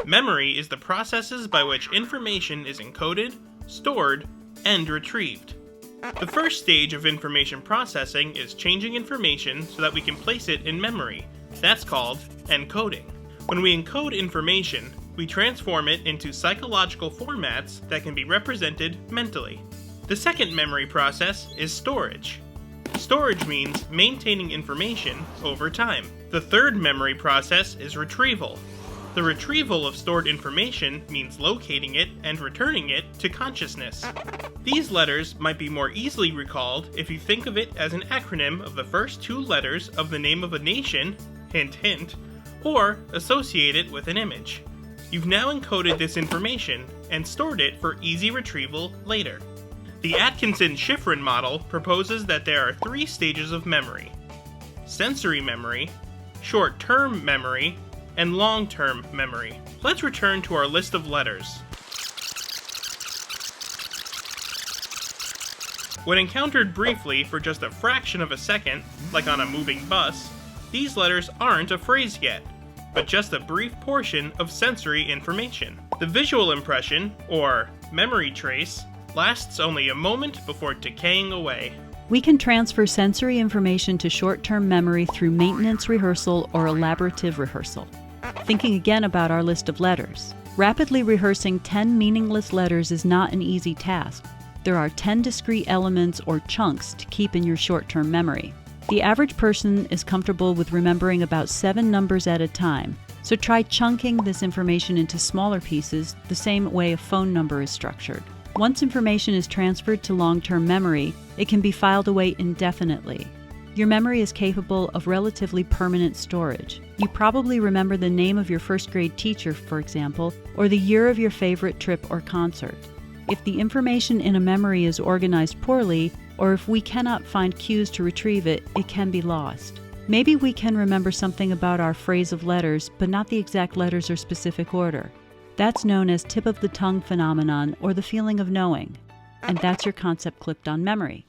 Memory is the processes by which information is encoded, stored, and retrieved. The first stage of information processing is changing information so that we can place it in memory. That's called encoding. When we encode information, we transform it into psychological formats that can be represented mentally. The second memory process is storage. Storage means maintaining information over time. The third memory process is retrieval. The retrieval of stored information means locating it and returning it to consciousness. These letters might be more easily recalled if you think of it as an acronym of the first two letters of the name of a nation, hint hint, or associate it with an image. You've now encoded this information and stored it for easy retrieval later. The Atkinson-Shiffrin model proposes that there are three stages of memory: sensory memory, short-term memory, and long-term memory. Let's return to our list of letters. When encountered briefly for just a fraction of a second, like on a moving bus, these letters aren't a phrase yet, but just a brief portion of sensory information. The visual impression, or memory trace, lasts only a moment before decaying away. We can transfer sensory information to short-term memory through maintenance rehearsal or elaborative rehearsal. Thinking again about our list of letters. Rapidly rehearsing 10 meaningless letters is not an easy task. There are 10 discrete elements or chunks to keep in your short-term memory. The average person is comfortable with remembering about 7 numbers at a time, so try chunking this information into smaller pieces the same way a phone number is structured. Once information is transferred to long-term memory, it can be filed away indefinitely. Your memory is capable of relatively permanent storage. You probably remember the name of your first-grade teacher, for example, or the year of your favorite trip or concert. If the information in a memory is organized poorly, or if we cannot find cues to retrieve it, it can be lost. Maybe we can remember something about our phrase of letters, but not the exact letters or specific order. That's known as tip-of-the-tongue phenomenon or the feeling of knowing. And that's your concept clipped on memory.